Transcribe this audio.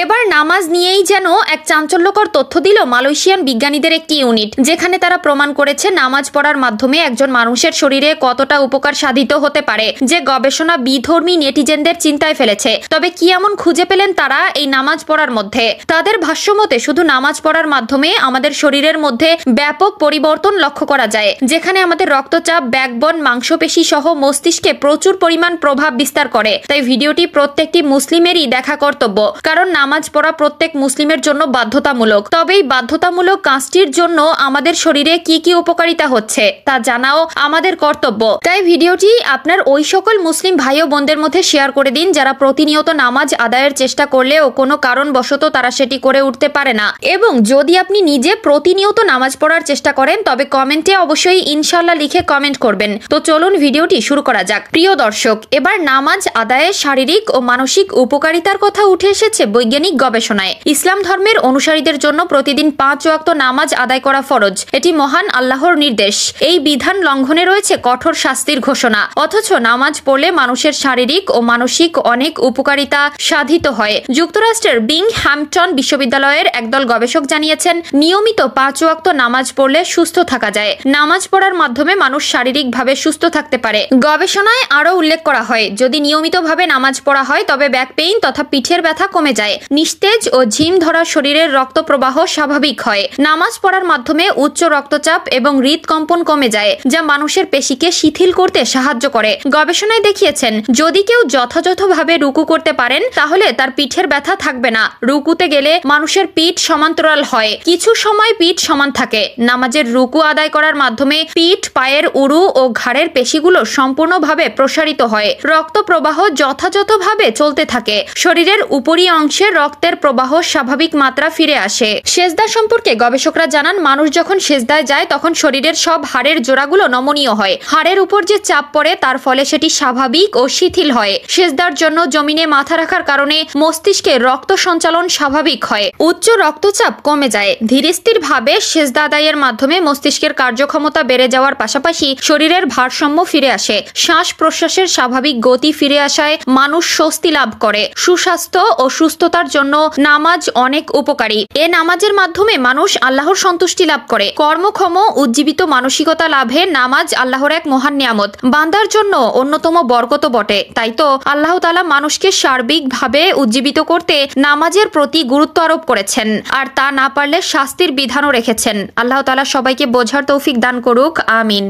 এবার নামাজ নিয়েই যেন এক চাঞ্চল্যকর তথ্য দিল মালয়েশিয়ান বিজ্ঞানীদের একটি ইউনিট, যেখানে তারা প্রমাণ করেছে নামাজ পড়ার মাধ্যমে একজন মানুষের শরীরে কতটা উপকার সাধিত হতে পারে, যে গবেষণা বিধর্মী নেটিজেনদের চিন্তায় ফেলেছে। তবে কি এমন খুঁজে পেলেন তারা এই নামাজ পড়ার মধ্যে? তাদের ভাষ্যমতে শুধু নামাজ পড়ার মাধ্যমে আমাদের শরীরের মধ্যে ব্যাপক পরিবর্তন লক্ষ্য করা যায়, যেখানে আমাদের রক্তচাপ, ব্যাকবোন, মাংসপেশি সহ মস্তিষ্কে প্রচুর পরিমাণ প্রভাব বিস্তার করে। তাই ভিডিওটি প্রত্যেকটি মুসলিমেরই দেখা কর্তব্য, কারণ নামাজ পড়া প্রত্যেক মুসলিমের জন্য বাধ্যতামূলক। তবে এই বাধ্যতামূলক কাজটির জন্য আমাদের শরীরে কি কি উপকারিতা হচ্ছে তা জানাও আমাদের কর্তব্য। তাই ভিডিওটি আপনার ওই সকল মুসলিম ভাই ও বোনদের মধ্যে শেয়ার করে দিন যারা প্রতিনিয়ত নামাজ আদায়ের চেষ্টা করলেও কোনো কারণবশত তারা সেটি করে উঠতে পারে না। এবং যদি আপনি নিজে প্রতিনিয়ত নামাজ পড়ার চেষ্টা করেন তবে কমেন্টে অবশ্যই ইনশাআল্লাহ লিখে কমেন্ট করবেন। তো চলুন ভিডিওটি শুরু করা যাক। প্রিয় দর্শক, এবার নামাজ আদায়ের শারীরিক ও মানসিক উপকারিতার কথা উঠে এসেছে বৈজ্ঞানিক গবেষণায়। ইসলাম ধর্মের অনুসারীদের জন্য প্রতিদিন 5 ওয়াক্ত নামাজ আদায় করা ফরজ। এটি মহান আল্লাহর নির্দেশ। এই বিধান লঙ্ঘনে রয়েছে কঠোর শাস্তির ঘোষণা। অথচ নামাজ পড়লে মানুষের শারীরিক ও মানসিক অনেক উপকারিতা সাধিত হয়। যুক্তরাষ্ট্রের বিংহ্যাম্পটন বিশ্ববিদ্যালয়ের একদল গবেষক জানিয়েছেন, নিয়মিত 5 ওয়াক্ত নামাজ পড়লে সুস্থ থাকা যায়। নামাজ পড়ার মাধ্যমে মানুষ শারীরিকভাবে সুস্থ থাকতে পারে। গবেষণায় আরও উল্লেখ করা হয়, যদি নিয়মিতভাবে নামাজ পড়া হয় তবে ব্যাক পেইন তথা পিঠের ব্যথা কমে যায়। নিস্তেজ ও ঝিম ধরা শরীরের রক্ত প্রবাহ স্বাভাবিক হয়। নামাজ পড়ার মাধ্যমে উচ্চ রক্তচাপ এবং হৃদকম্পন কমে যায়, যা মানুষের পেশিকে শিথিল করতে সাহায্য করে। গবেষণায় দেখিয়েছেন, যদি কেউ যথাযথভাবে রুকু করতে পারেন তাহলে তার পিঠের ব্যথা থাকবে না। রুকুতে গেলে মানুষের পিঠ সমান্তরাল হয়, কিছু সময় পিঠ সমান থাকে। নামাজের রুকু আদায় করার মাধ্যমে পিঠ, পায়ের উরু ও ঘাড়ের পেশিগুলো সম্পূর্ণভাবে প্রসারিত হয়। রক্ত প্রবাহ যথাযথভাবে চলতে থাকে। শরীরের উপরি অংশে রক্তের প্রবাহ স্বাভাবিক মাত্রা ফিরে আসে। সেজদা সম্পর্কে গবেষকরা জানান, মানুষ যখন সেজদায় যায় তখন শরীরের সব হাড়ের জোড়াগুলো নমনীয় হয়। হাড়ের উপর যে চাপ পড়ে তার ফলে সেটি স্বাভাবিক ও শিথিল হয়। সেজদার জন্য জমিনে মাথা রাখার কারণে মস্তিষ্কে রক্ত সঞ্চালন স্বাভাবিক হয়। উচ্চ রক্তচাপ কমে যায়। ধীরস্থির ভাবে সেজদা আদায়ের মাধ্যমে মস্তিষ্কের কার্যক্ষমতা বেড়ে যাওয়ার পাশাপাশি শরীরের ভারসাম্য ফিরে আসে। শ্বাস প্রশ্বাসের স্বাভাবিক গতি ফিরে আসায় মানুষ স্বস্তি লাভ করে। সুস্বাস্থ্য ও সুস্থতার জন্য নামাজ অনেক উপকারী। এ নামাজের মাধ্যমে মানুষ আল্লাহর সন্তুষ্টি লাভ করে। কর্মক্ষম উজ্জীবিত মানসিকতা লাভে নামাজ আল্লাহর এক মহান নিয়ামত, বান্দার জন্য অন্যতম বরকত বটে। তাই তো আল্লাহ তাআলা মানুষকে সার্বিকভাবে উজ্জীবিত করতে নামাজের প্রতি গুরুত্ব আরোপ করেছেন, আর তা না পারলে শাস্তির বিধানও রেখেছেন। আল্লাহ তাআলা সবাইকে বোঝার তৌফিক দান করুক, আমিন।